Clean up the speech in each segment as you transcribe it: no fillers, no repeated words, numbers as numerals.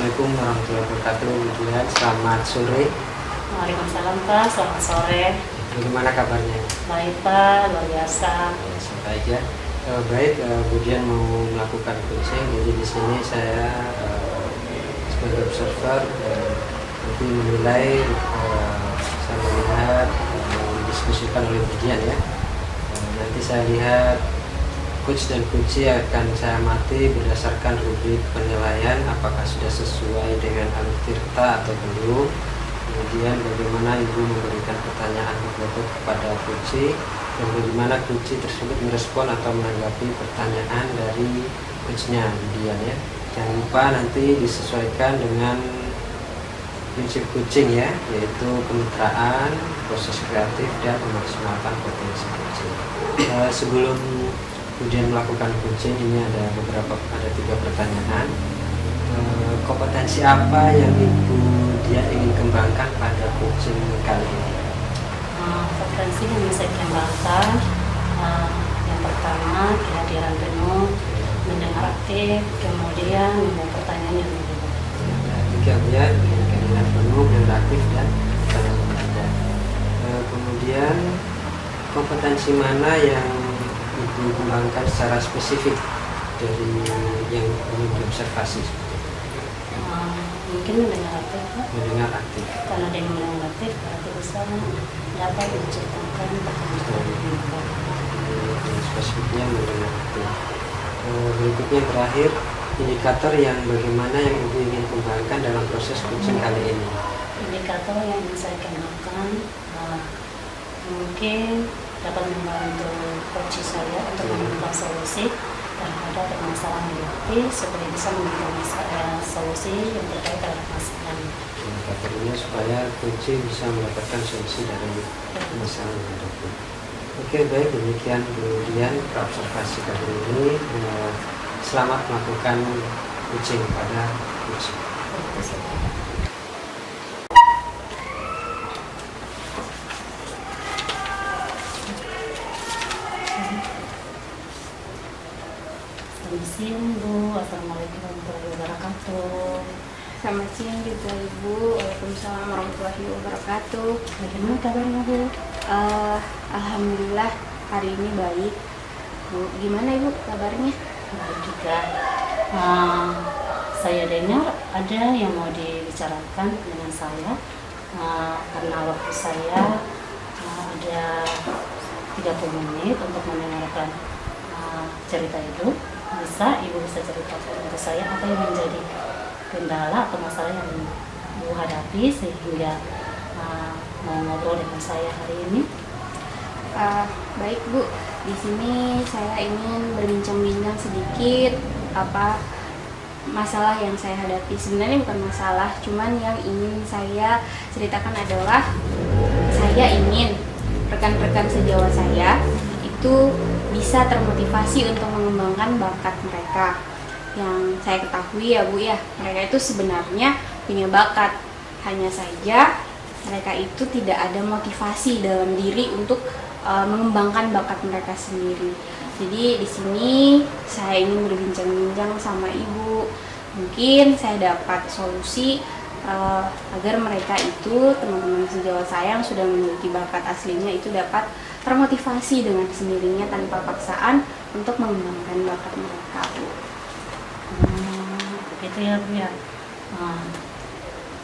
Assalamualaikum warahmatullahi wabarakatuh. Budian, selamat sore. Waalaikumsalam Pak, selamat sore. Bagaimana kabarnya? Baik Pak, luar biasa. Baik ya. Baik, Budian mau melakukan coaching. Jadi di sini saya sebagai observer nanti menilai, saya melihat didiskusikan oleh Budian ya. Nanti saya lihat coach dan coachee akan saya amati berdasarkan rubrik penilaian apakah sudah sesuai dengan alur tirta atau belum. Kemudian bagaimana ibu memberikan pertanyaan berbobot kepada coachee dan bagaimana coachee tersebut merespon atau menanggapi pertanyaan dari coachnya Budian ya. Jangan lupa nanti disesuaikan dengan prinsip coaching ya, yaitu kemitraan, proses kreatif dan memaksimalkan potensi coaching. Sebelum kemudian melakukan coaching ini ada 3 pertanyaan. Kompetensi apa yang ibu dia ingin kembangkan pada coaching kali ini? Kompetensi yang bisa dikembangkan, yang pertama kehadiran penuh, mendengar aktif, kemudian membuat pertanyaan yang lebih baik. 3 ya, kehadiran penuh, mendengar aktif dan pertanyaan. Kemudian kompetensi mana yang ibu kembangkan secara spesifik dari yang ibu observasi? Mungkin mendengar aktif Pak. Mendengar aktif. Karena dengan mendengar aktif berarti bisa dapat menceritakan pertanyaan. Spesifiknya mendengar aktif. Berikutnya terakhir, indikator yang bagaimana yang ibu ingin kembangkan dalam proses coaching kali ini? Indikator yang ingin saya kembangkan mungkin dapat membantu coach saya untuk menemukan solusi terhadap permasalahan yang dihadapi supaya bisa menemukan solusi yang terkait dengan masalah. Indikatornya supaya coach bisa mendapatkan solusi dari masalah yang dihadapi. Oke, baik, demikian kemudian observasi kali ini. Selamat melakukan coaching pada coach. Selamat siang Bu, Assalamualaikum warahmatullahi wabarakatuh. Selamat siang juga Ibu, Waalaikumsalam warahmatullahi wabarakatuh. Bagaimana kabarnya Bu? Alhamdulillah hari ini baik. Bu, gimana Ibu kabarnya? Baik juga. Saya dengar ada yang mau dibicarakan dengan saya karena waktu saya ada 30 menit untuk mendengarkan cerita itu. Ibu bisa ceritakan ke saya apa yang menjadi kendala atau masalah yang Ibu hadapi sehingga mau ngobrol dengan saya hari ini? Baik Bu, di sini saya ingin berbincang-bincang sedikit apa masalah yang saya hadapi. Sebenarnya bukan masalah, cuman yang ingin saya ceritakan adalah saya ingin rekan-rekan sejawat saya itu bisa termotivasi untuk mengembangkan bakat mereka. Yang saya ketahui ya Bu ya, mereka itu sebenarnya punya bakat, hanya saja mereka itu tidak ada motivasi dalam diri untuk mengembangkan bakat mereka sendiri. Jadi di sini saya ingin berbincang-bincang sama Ibu, mungkin saya dapat solusi agar mereka itu, teman-teman sejawat saya yang sudah memiliki bakat aslinya itu dapat termotivasi dengan sendirinya tanpa paksaan untuk mengembangkan bakat mereka Bu. Begitu ya Bu ya.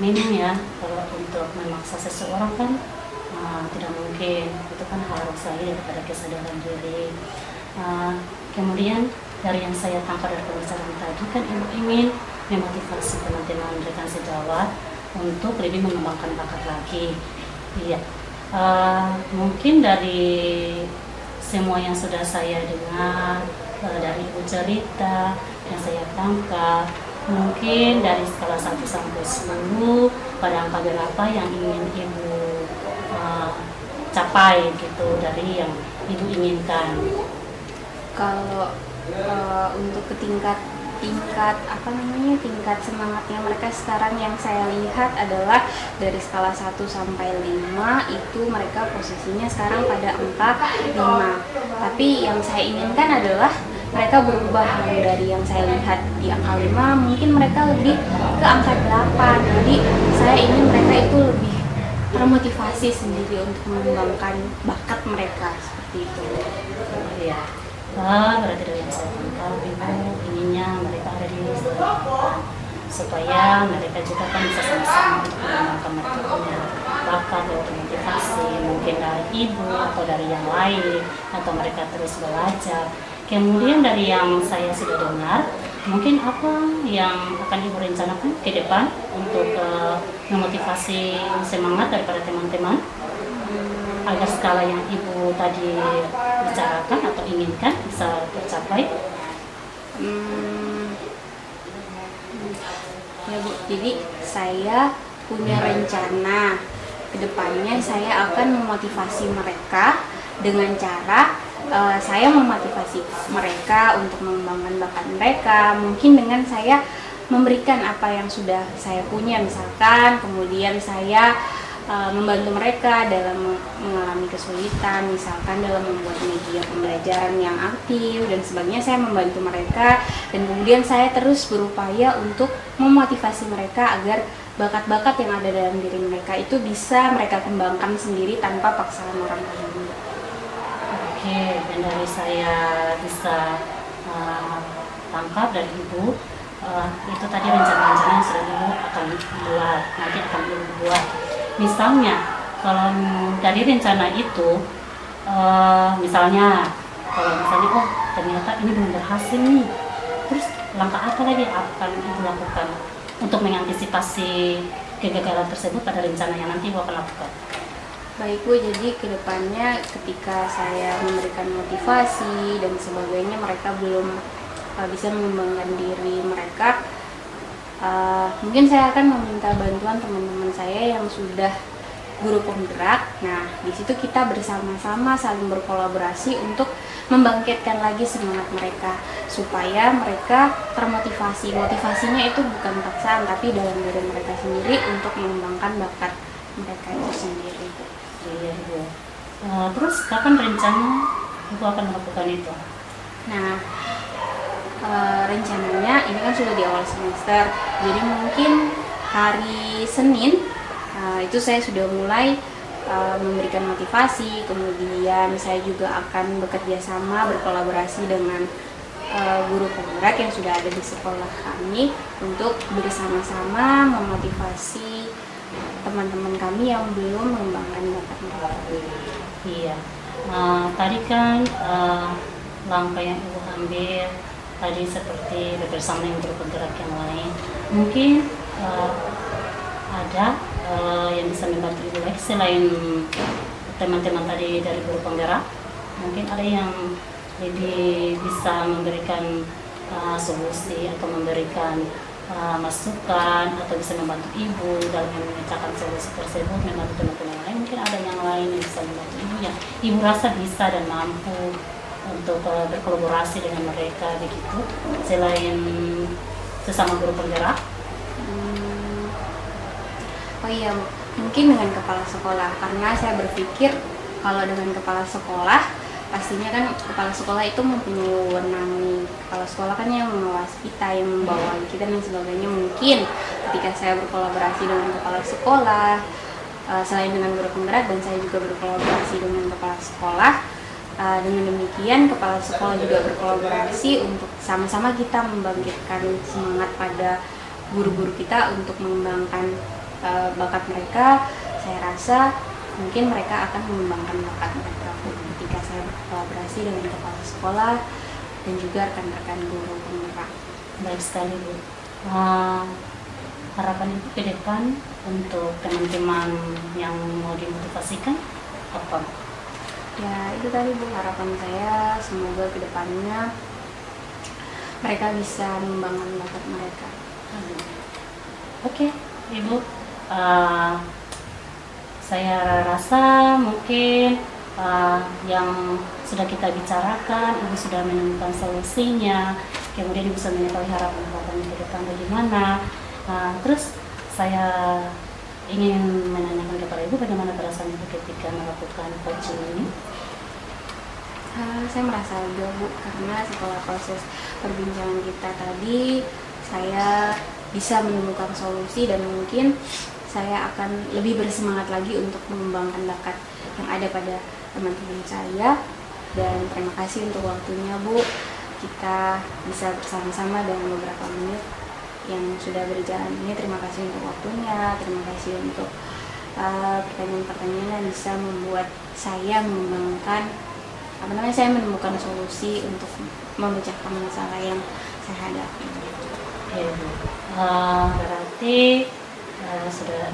Memang ya, kalau untuk memaksa seseorang kan tidak mungkin, itu kan harus saya daripada kesadaran diri. Kemudian dari yang saya tangkap dari pembicaraan tadi kan Ibu ingin memotivasi teman-teman rekan sejawat untuk lebih mengembangkan bakat lagi. Iya. Mungkin dari semua yang sudah saya dengar, dari Ibu cerita yang saya tangkap, mungkin dari skala 1 sampai 10 pada angka berapa yang ingin Ibu capai gitu dari yang Ibu inginkan? Kalau untuk ke tingkat semangatnya mereka sekarang yang saya lihat adalah dari skala 1 sampai 5 itu mereka posisinya sekarang pada angka 5. Tapi yang saya inginkan adalah mereka berubah dari yang saya lihat di angka 5, mungkin mereka lebih ke angka 8. Jadi saya ingin mereka itu lebih termotivasi sendiri untuk mengembangkan bakat mereka seperti itu. Iya. Berarti dari yang saya tangkap, Ibu inginnya mereka ada di depan supaya mereka juga kan bisa sama-sama mengembangkan mereka punya bakat atau motivasi, mungkin dari ibu atau dari yang lain, atau mereka terus belajar. Kemudian dari yang saya sudah dengar, mungkin apa yang akan Ibu rencanakan ke depan untuk memotivasi semangat daripada teman-teman agar skala yang Ibu tadi bicarakan atau inginkan bisa tercapai? Ya Bu, jadi saya punya rencana kedepannya saya akan memotivasi mereka dengan cara saya memotivasi mereka untuk mengembangkan bakat mereka, mungkin dengan saya memberikan apa yang sudah saya punya, misalkan kemudian saya membantu mereka dalam mengalami kesulitan, misalkan dalam membuat media pembelajaran yang aktif dan sebagainya. Saya membantu mereka dan kemudian saya terus berupaya untuk memotivasi mereka agar bakat-bakat yang ada dalam diri mereka itu bisa mereka kembangkan sendiri tanpa paksaan orang lain. Oke, dan dari saya bisa tangkap dari Ibu, itu tadi rencana-rencana yang sudah Ibu akan buat, nanti akan Ibu buat. Misalnya, kalau dari rencana itu, misalnya oh ternyata ini belum berhasil nih, terus langkah apa lagi akan Ibu lakukan untuk mengantisipasi kegagalan tersebut pada rencana yang nanti Ibu akan lakukan? Baik Bu, jadi kedepannya ketika saya memberikan motivasi dan sebagainya mereka belum bisa mengembangkan diri mereka, mungkin saya akan meminta bantuan teman-teman saya yang sudah guru penggerak. Nah, di situ kita bersama-sama saling berkolaborasi untuk membangkitkan lagi semangat mereka supaya mereka termotivasi. Motivasinya itu bukan paksaan tapi dalam diri mereka sendiri untuk mengembangkan bakat mereka itu sendiri. Iya, Ibu. Terus kapan rencana Ibu akan melakukan itu? Nah, rencananya ini kan sudah di awal semester, jadi mungkin hari Senin itu saya sudah mulai memberikan motivasi. Kemudian saya juga akan bekerja sama berkolaborasi dengan guru penggerak yang sudah ada di sekolah kami untuk bersama-sama memotivasi teman-teman kami yang belum mengembangkan bakat mereka. Iya. Tadi kan langkah yang Ibu ambil tadi seperti bersama dengan guru penggerak yang lain, mungkin ada yang bisa membantu Ibu lagi selain teman-teman tadi dari guru penggerak. Mungkin ada yang lebih bisa memberikan solusi atau memberikan masukan atau bisa membantu Ibu dalam memecahkan solusi tersebut, membantu teman-teman yang lain. Mungkin ada yang lain yang bisa membantu Ibu yang Ibu rasa bisa dan mampu untuk berkolaborasi dengan mereka begitu, selain sesama guru penggerak. Oh iya, mungkin dengan kepala sekolah, karena saya berpikir kalau dengan kepala sekolah pastinya kan kepala sekolah itu mempunyai wewenang. Kepala sekolah kan yang mengawasi kita, yang membawa kita dan sebagainya. Mungkin ketika saya berkolaborasi dengan kepala sekolah, selain dengan guru penggerak dan saya juga berkolaborasi dengan kepala sekolah, dengan demikian kepala sekolah juga berkolaborasi untuk sama-sama kita membangkitkan semangat pada guru-guru kita untuk mengembangkan bakat mereka. Saya rasa mungkin mereka akan mengembangkan bakat mereka ketika saya berkolaborasi dengan kepala sekolah dan juga rekan-rekan guru penggerak. Baik sekali, Bu. Harapan Ibu ke depan untuk teman-teman yang mau dimotivasikan apa? Ya itu tadi Bu, harapan saya semoga kedepannya mereka bisa mengembangkan bakat mereka. Oke, Ibu, saya rasa mungkin yang sudah kita bicarakan, Ibu sudah menemukan solusinya, kemudian Ibu bisa mengetahui harapan-harapan ke depan bagaimana. Terus saya ingin menanyakan kepada Ibu bagaimana perasaan Ibu ketika melakukan coaching ini? Saya merasa lega Bu, karena setelah proses perbincangan kita tadi, saya bisa menemukan solusi dan mungkin saya akan lebih bersemangat lagi untuk mengembangkan bakat yang ada pada teman-teman saya. Dan terima kasih untuk waktunya Bu, kita bisa bersama-sama dalam beberapa menit yang sudah berjalan ini. Terima kasih untuk waktunya, terima kasih untuk pertanyaan-pertanyaan yang bisa membuat saya mengembangkan saya menemukan solusi untuk memecahkan masalah yang saya hadapi. Ya, Bu. Berarti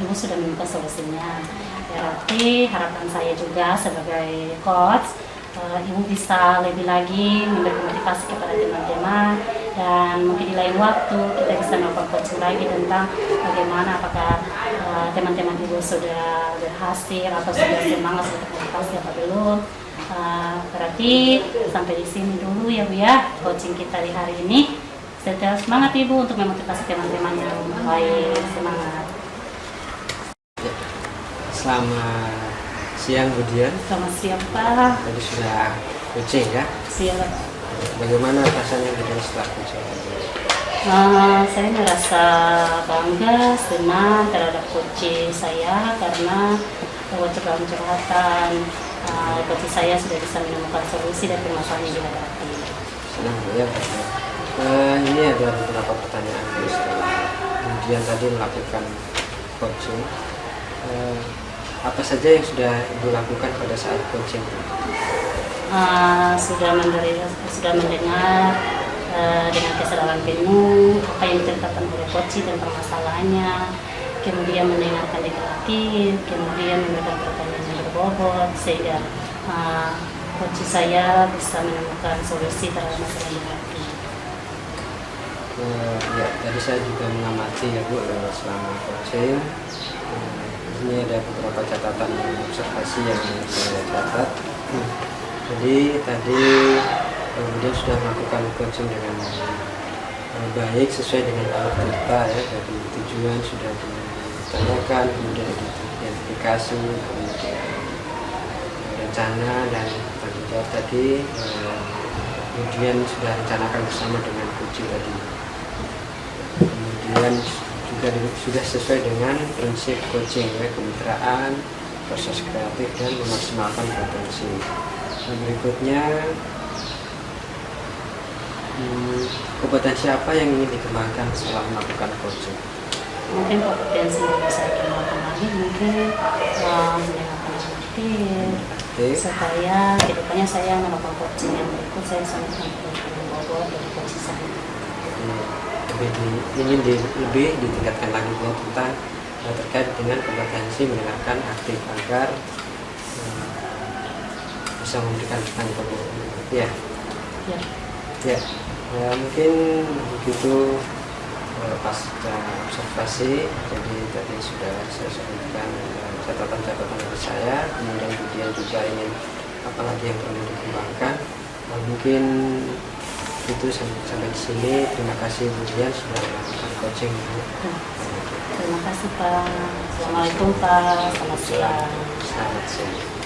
Ibu sudah menemukan solusinya. Berarti harapan saya juga sebagai coach, Ibu bisa lebih lagi memberi motivasi kepada teman-teman, dan mungkin di lain waktu kita bisa melakukan coaching lagi tentang bagaimana, apakah teman-teman Ibu sudah berhasil atau sudah semangat untuk motivasi apa belum. Berarti sampai di sini dulu ya Bu ya coaching kita di hari ini. Tetap semangat Ibu untuk memotivasi teman-teman yang baik, semangat. Selamat siang Budian. Selamat siang Pak. Tadi sudah coaching ya. Siang. Bagaimana rasanya Budian setelah coaching? Saya merasa bangga, senang terhadap coach saya karena waktu dalam curhatan coach saya sudah bisa menemukan solusi dari permasalahan yang dihadapi. Senang ya. Ini ada beberapa pertanyaan setelah kemudian tadi melakukan coaching. Apa saja yang sudah Ibu lakukan pada saat coaching? Sudah mendengar dengan kesadaran penuh apa yang ditetapkan oleh coach dan permasalahannya, kemudian mendengarkan dengan aktif, kemudian memberikan pertanyaan yang berbobot sehingga coach saya bisa menemukan solusi terhadap masalah yang dihadapi. Ya, tadi saya juga mengamati ya Bu selama coaching. Ini ada beberapa catatan observasi yang saya catat. Jadi tadi kemudian sudah melakukan coaching dengan baik sesuai dengan alur kita ya. Jadi tujuan sudah ditanyakan, kemudian identifikasi, kemudian rencana dan tanggung jawab tadi. Kemudian sudah rencanakan bersama dengan coaching tadi. Kemudian juga sudah sesuai dengan prinsip coaching ya, kemitraan, proses kreatif dan memaksimalkan potensi. Nah, berikutnya kompetensi apa yang ingin dikembangkan setelah melakukan coaching? Mungkin kompetensi yang bisa dikembangkan lagi mungkin mendengarkan aktif supaya kedepannya saya melakukan coaching yang berikut saya sangat bobot dari coaching saya. Lebih ditingkatkan lagi ya tentang terkait dengan kompetensi mendengarkan aktif agar bisa memberikan tanggung jawab ya. Mungkin begitu pasca observasi. Jadi tadi sudah saya sebutkan catatan-catatan dari saya, kemudian dia juga ingin apa lagi yang perlu dikembangkan. Mungkin itu sampai di sini. Terima kasih Budian sudah melakukan coaching. Terima kasih Pak. Assalamualaikum Pak. Selamat siang. Selamat siang.